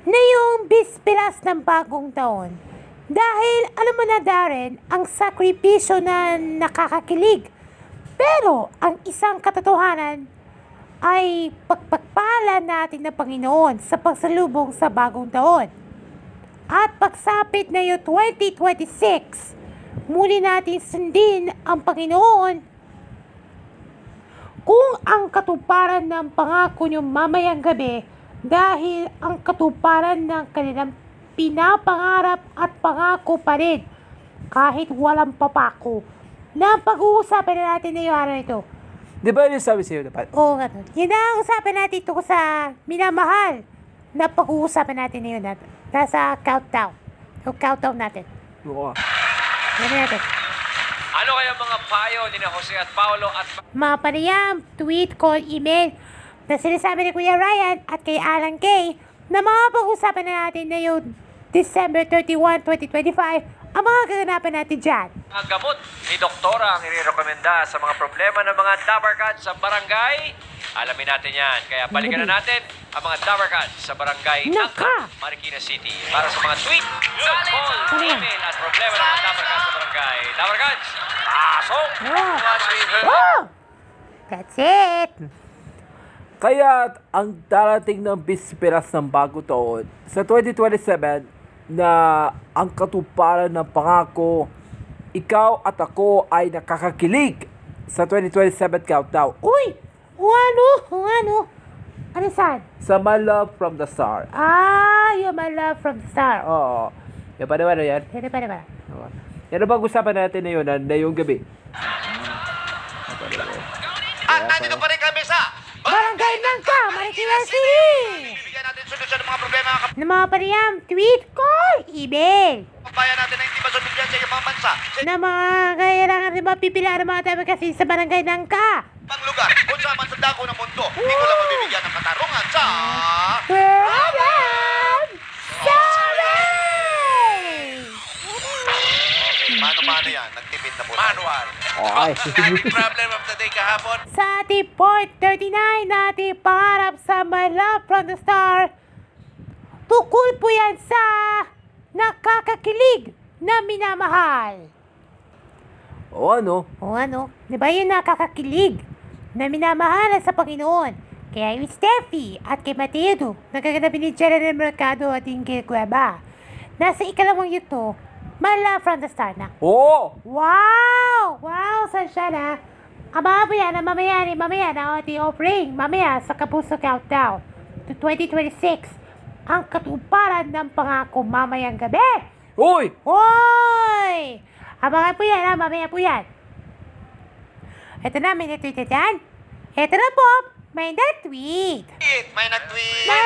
na yung bisperas ng bagong taon. Dahil alam mo na Darren, ang sakripisyo na nakakakilig. Pero ang isang katotohanan ay pagpagpala natin ng Panginoon sa pagsalubong sa bagong taon. At pagsapit na yung 2026, muli natin sundin ang Panginoon kung ang katuparan ng pangako nyo mamayang gabi dahil ang katuparan ng kanilang pinapangarap at pangako pa rin kahit walang papako na pag-uusapan na natin na yung araw ito. Di ba yung sabi sa'yo dapat? Oo nga. Yun ang usapan natin ito sa minamahal na pag-uusapan natin na yun. Nasa countdown. O countdown natin. Oo. Yan natin. Ano kaya mga payo ni Jose at Paolo at Mga panayam, tweet, call, email na sinasabi ni Kuya Ryan at kay Alan Kay na mga pag-usapan na natin na yung December 31, 2025 ang mga gaganapan natin dyan. mga gamot ni Doktora ang inirekomenda sa mga problema ng mga Dabarkad sa barangay? Alamin natin yan. Kaya balikan na natin ang mga Dabarkad sa barangay Naka! Marikina City. Para sa mga tweet, call, Ano yan? email at problema ng mga Dabarkad sa barangay. Dabarkad, pasok! Oh! That's it! Kaya ang darating ng bisperas ng bago taon sa 2027 na ang katuparan ng pangako, ikaw at ako ay nakakakilig sa 2027 countdown. Uy! Ano? Ano saan? Sa My Love from the Star. You're my love from the star. Oo. Yan pa naman yan. Pwede pa. Oo. Yan ang pag-usapan natin na yun, na yung gabi. At nandito pa rin kami sa Barangay Nangka, Marikina City! Bibigyan natin solusyon ng mga problema ng Na mga panayam, tweet, call, email. kababayan natin na hindi masunod yan sa ibang bansa. Sa Na mga kailangan rin mapipilaan ng mga tayo kasi sa Barangay Nangka. ibang lugar, kung saan man sa dako ng mundo, hindi ko lang mabibigyan ng katarungan sa... Problem! Solving! Okay, paano yan? Nagtipid na po. Manual. Okay. Problem of the day kahapon. Sa ating point 39 na ating pangarap sa My Love from the Star, tukol po yan sa nakakakilig na minamahal. O ano? O ano? Di ba yung nakakakilig na minamahalan sa Panginoon? Kaya yung Steffi at kay Matildo, nagkaganap ni General Mercado at Ingrid Cueva. Nasa ikalawang yuto, My Love from the Star na. Oo! Wow! Wow, Sunshine. Abangan po yan, mamaya na ating offering. Mamaya sa Kapuso Countdown to 2026. Ang katuparan ng pangako mamayang gabi. Uy! Hoy! Abangan po yan, mamaya po yan. Ito na, may na-tweet na dyan. Ito na po, may na-tweet. May nag-tweet. May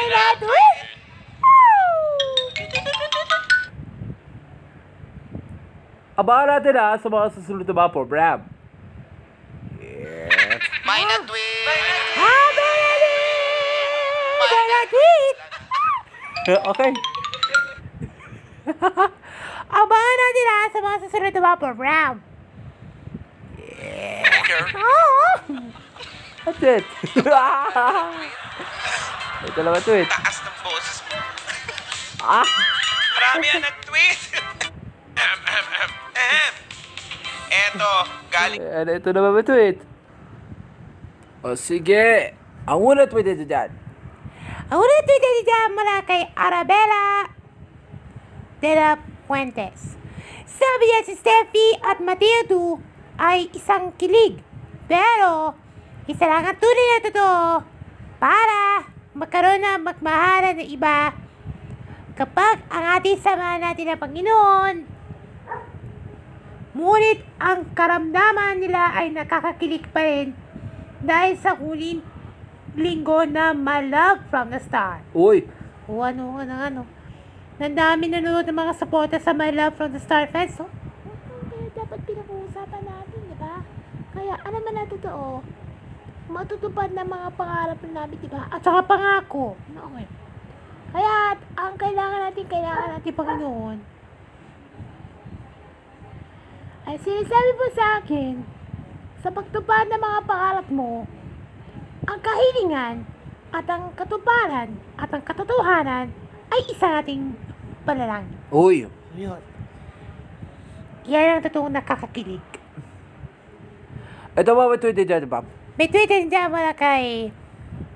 na-tweet! Abangan natin sa mga susunod na mga program. May nag-tweet. May na-tweet! Okay. Abangan natin sa mga susunod na mga program. That's it. Ito naman tweet. Taas ng boses mo. Marami yan nag-tweet. Eto, galing Ito naman tweet. O sige. Ang una tweet ito dyan. Ang unang tweet na dyan mula kay Arabella de la Fuentes. Sabi niya si Steffi at Matildo ay isang kilig. Pero, isa lang ang tunay na totoo para magkaroon ng magmahalan ng iba kapag ang ating samahan natin ng Panginoon. Ngunit ang karamdaman nila ay nakakakilig pa rin dahil sa huling linggo na My Love from the Star. Uy. O ano. Nandami nanonood ng mga supporter sa My Love from the Star fans. So, kaya dapat pinag-uusapan natin, di ba? Kaya, ano man na totoo, matutupad na mga pangarap namin, di ba? At saka pangako. Okay. Kaya, ang kailangan natin, Panginoon, ay sinasabi po sa akin sa pagtupad ng mga pangarap mo, ang kahilingan at ang katuparan at ang katotohanan ay isa nating panalangin. Uy. Yun. Yan ang totoong nakakakilig. Ito ba may tweet dyan, Bob? May tweet din dyan mula kay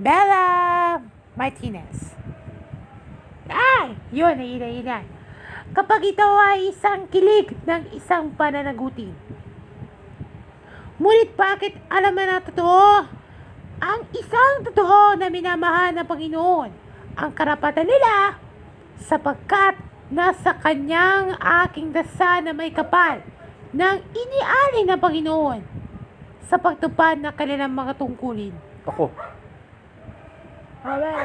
Bella Martinez. Ay! Yun, ayun. Kapag ito ay isang kilig ng isang pananagutin. Ngunit bakit alam na totoo? Ang isang totoo na minamahal ng Panginoon ang karapatan nila sapagkat nasa kanyang aking dasa na may kapal ng inialay ng Panginoon sa pagtupad ng kanilang mga tungkulin. Ako.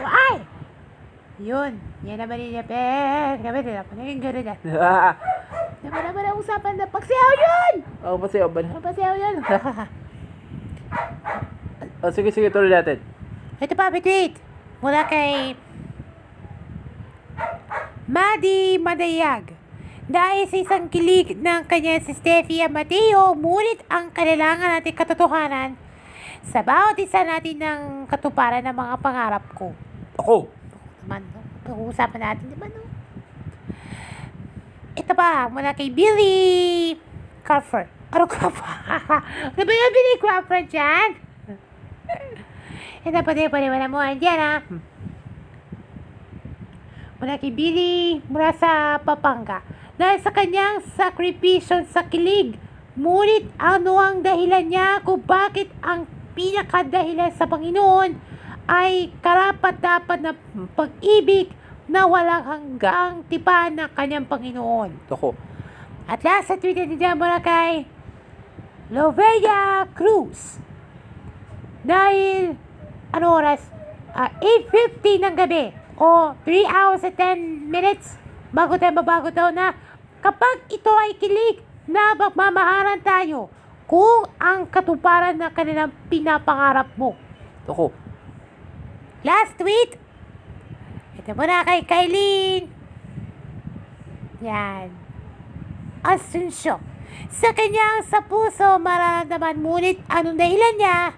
Ay! Yun. Yan naman yung Ben. Kami nila pa naging gano'n yan. Naman ang usapan na pagsayaw yun! Ako pa sa'yo, ban. Pagsayaw yun. Sige, tuloy natin. Ito pa, tweet. Mula kay Madi Madayag. Dahil sa isang kilig ng kanya si Steffi Mateo, ngunit ang kailangan natin katotohanan sa bawat isa natin ng katuparan ng mga pangarap ko. Ako. Naman, no? Pag-uusapan natin, diba, no? Ito pa, mula kay Billy Crawford. Ano Crawford? Ano ba yung Billy Crawford dyan? Ito pa din, wala mo dyan, ha? Mula kay Billy, mula sa Pampanga. Dahil sa kanyang sakripisyon sa kilig, ngunit ano ang dahilan niya kung bakit ang pinakadahilan sa Panginoon ay karapat-dapat na pag-ibig na walang hanggang tipan ng kanyang Panginoon. Ako. At last sa tweet ni Jan mula kay Lovella Cruz. Dahil, ano oras? 8:50 ng gabi o 3 hours and 10 minutes bago daw na kapag ito ay kilig na magmamahalan tayo kung ang katuparan ng kanilang pinapangarap mo. Ako. Last tweet. Ito muna kay Kailin. Yan. Asunsyo. Sa kanyang sa puso mararamdaman, ngunit anong dahilan niya?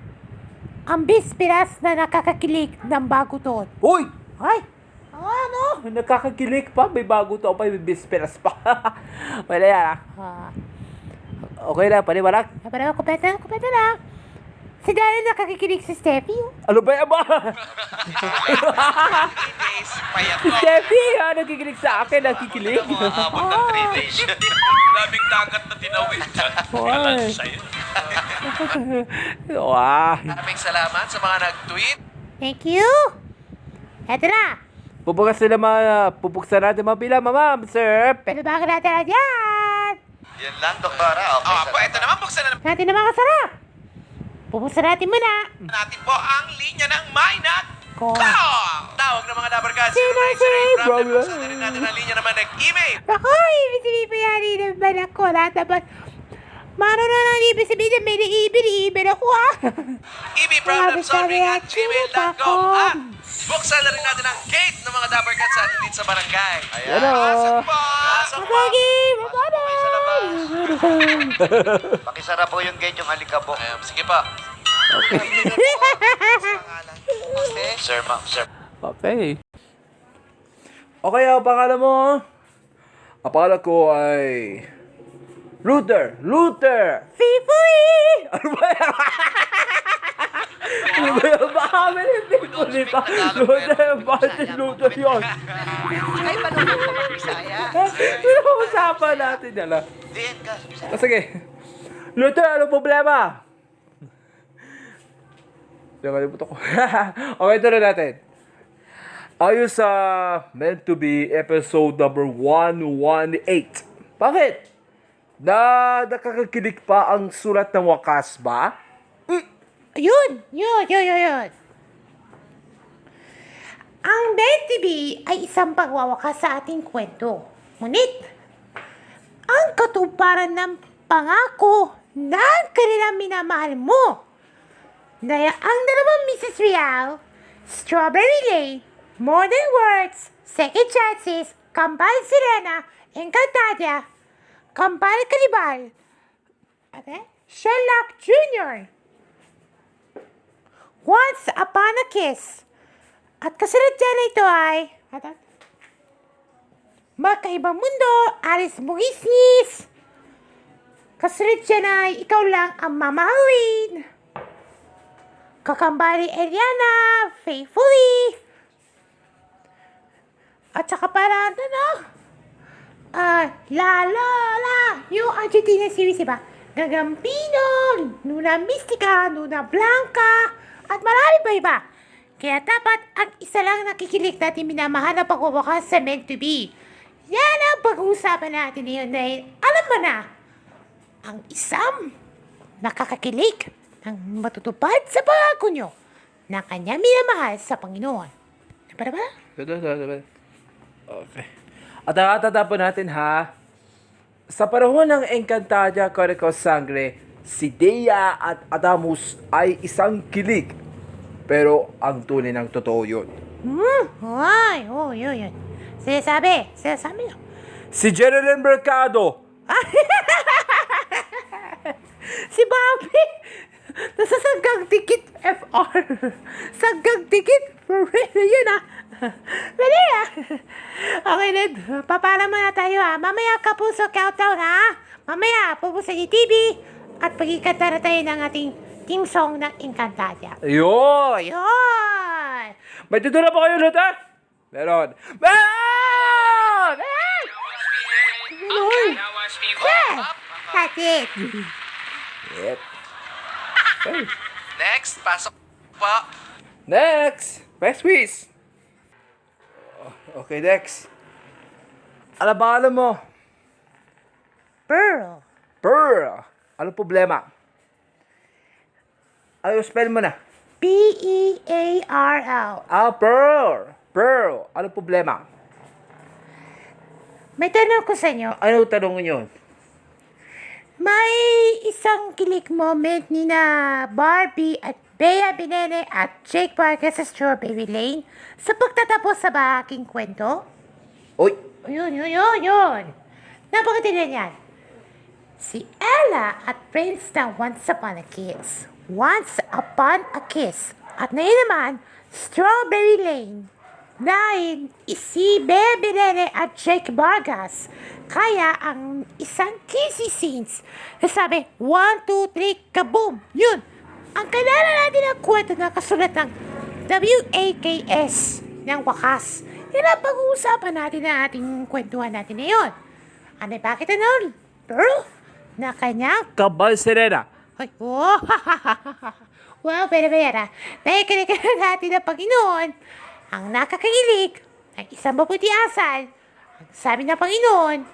Ang bispiras na nakakakilig ng bago taon. Uy! Ay! Ano? Nakakakilig pa. May bago to pa. May bisperas pa. Wala yan, Okay na, paniwalag. Parang kumpleto lang. Si Darren nakakikilig si Steffi. Ano ba yan ba? 3 days, payat Si mo. Steffi, nakikilig sa akin. Nakikilig. Abot ng 3 days. Labing dagat na tinawid. Hoy. Wow. Maraming salamat sa mga nag-tweet. Thank you. Eto na. Pupuksan natin mga pila, ma'am, sir. Pero bakit natin na dyan? Yan lang, doktora. Okay, Ah, po, ito naman, buksan na Natin naman kasarap. Pupuksan natin muna. natin po ang linya ng Maynak. Ko. Tawag ng mga Dabarkads. Sino, Problem. Buksan na rin natin ang linya naman ng email. Ako, ibig sabihin pa yan, naman ako. Lahat naman. Mano na lang ibig sabihin, may naibig ako ibproblemsolving@gmail.com At buksan na rin natin ang gate ng mga Dabarkads sa atin dito sa barangay. Ayan. Hello. Pasok po! Pasok po! Lagi, Okay sa labas. Pakisara po yung gate yung alikabok. Sige po. Sir, ma'am, sir. Okay. Okay, ang pangalan mo? Ang pangalan ko ay... Luther! Fifuy! Ano ba yan? Ano ba yan? Baka may Fifuli pa. Luther yun. Ay, panunod ko mag-Bisaya. Pinag-uusapan natin yan. Diyan ka. Sige. Luther, ano problema? Nakalimutan ko. Okay, tuloy natin. Ayon sa Meant to Be episode number 118. Bakit? Nakakakilig pa ang sulat ng wakas ba? Yun. Ang BTV ay isang pagwawakas sa ating kwento. Ngunit, ang katuparan ng pangako ng kanilang minamahal mo. Dahil ang dalawang Mrs. Real, Strawberry Lane, More Than Words, Second Chances, Kampal Sirena, Encantadia, Kampal Kalibal, ate? Sherlock Jr. Once Upon a Kiss. At kasunod dyan ito ay Magkaibang Mundo, Alice Bugisnis. Kasunod dyan ay Ikaw Lang Ang Mamahalin. Kakambali Eliana, Faithfully. At saka parang La La La, yung Argentina series, diba? Gagampino, Luna Mystica, Luna Blanca, at marami pa iba. Kaya dapat ang isa lang nakikilig natin minamahal na pagwawakas sa meant to be. Yan ang pag-uusapan natin ngayon dahil alam mo na, ang isang nakakakilig ng matutupad sa pangako nyo na kanya minamahal sa Panginoon. Para ba? Okay. At nakatatapon natin ha, sa panahon ng Encantadia Coraco Sangre, si Dea at Adamus ay isang kilig. Pero ang tunay ng totoo yun. Ay, yun. Sinasabi nyo. Si Jerilyn Mercado. Si Bobby, nasa Saggang Tikit FR. Saggang Tikit for real, yun Pwede Okay, Ned. Papala muna tayo Mamaya Kapuso Countdown Mamaya, pupusa ni TV. At pagkikanta na tayo ng ating team song ng Encantadia. Ayun! Yun! May tutulong po kayo ulit Meron! That's it. Yep. Next, pasok po. Next! Next quiz! Okay, next. Ano ba alam mo? Pearl. Pearl. Ano problema? Ano spell mo na? Pearl. Pearl. Pearl. Ano problema? May tanong ko sa inyo. Ano tanong yun? May isang kilig moment ni na Barbie at Bea Binene at Jake Parker sa Strawberry Lane sa pagtatapos sa aking kwento? Uy! Yun. Napakatilan yan. Si Ella at Prince na Once Upon a Kiss. Once Upon a Kiss. At ngayon naman, Strawberry Lane. Dahil si Bea Binene at Jake Vargas. Kaya ang isang kissy scenes na sabi, 1, 2, 3, kaboom! Yun! Ang kailangan natin ang kwento na kasulat ng WAKS ng wakas. Yan ang pag-uusapan natin na ating kwentuhan natin ngayon. Ano bakit ano? Pearl? Na kanyang Kabal Serena. Ay, well, pero. Nakikinig natin ng Panginoon ang nakakakilig ng isang mabuti asal. Ang sabi ng Panginoon,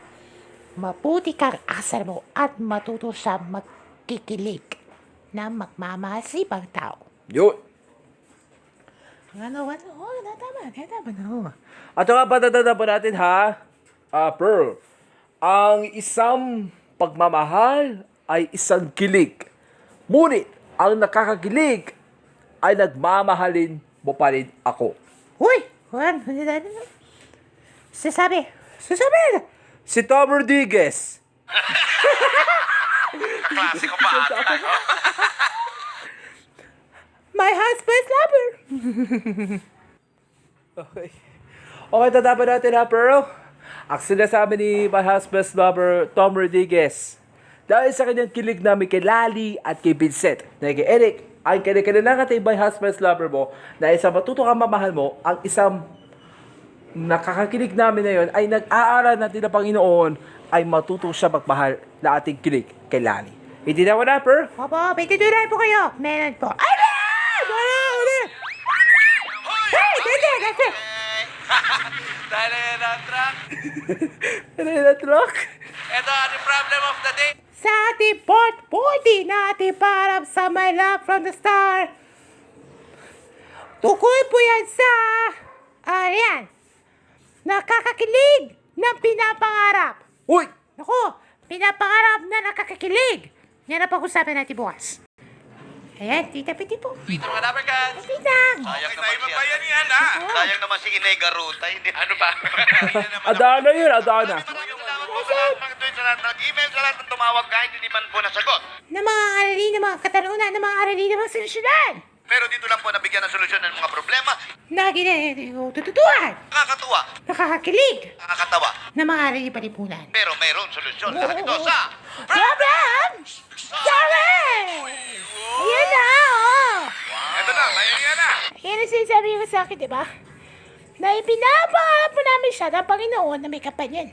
mabuti kang asal mo at matuto sa magkikilig na magmamahal sa ibang tao. Yun. Tama. At nga patatanda po natin Pearl. Ang isang pagmamahal ay isang kilig. Ngunit, ang nakakakilig ay nagmamahalin mo pa rin ako. Uy! Sasabi! Si Tom Rodriguez. Klasiko pa ata. My husband's lover! Okay. Okay, tatapan natin Pearl. Ang sinasabi ni my husband's lover, Tom Rodriguez. Dahil sa kanyang kilig namin kay Lali at kay Vincent, na kay Eric, ay kanilang kay my husband's lover mo, na isang matuto kang mamahal mo, ang isang nakakakilig namin na yun, ay nag-aaral natin na Panginoon, ay matuto siya magmahal na ating kilig kay Lali. Hindi na wala, Pearl? Opo, may tutunan po kayo. Meron po. Ay, That's it. Dahil na yan ang track. Ano yun na truck? Ito ang problem of the day. Sa ating portfolio natin para sa My Love from the Star. Tukol po yan sa, nakakakilig ng pinapangarap. Uy! Naku, pinapangarap na nakakakilig. Yan ang pag-usapan natin bukas. Ayan, Tita Piti po. Dito mga Dabarkats. Tita. Sayang May naman iba pa yan yan Sayang naman si Inay Garuta. Hindi. Ano ba? Adana yun, Adana. Maraming salamat po sa lahat, mga sa lahat, nag-email sa lahat ng tumawag kahit hindi man po nasagot. Na mga arali, na mga katarungan, na mga arali na mga solusyonan. Pero dito lang po nabigyan ng solusyon ng mga problema. Na ginatututuan, Nakakatuwa, nakakakilig, nakakatawa. na mga arali palipunan. Pero mayroon solusyon. Lahat ito sa... Problem! Sorry! Ayan na, oh! Ito na, mahinga na. Yan ang sinasabi ko sa akin, di ba? Na ipinapangarap po namin siya ng Panginoon na may kapanyan.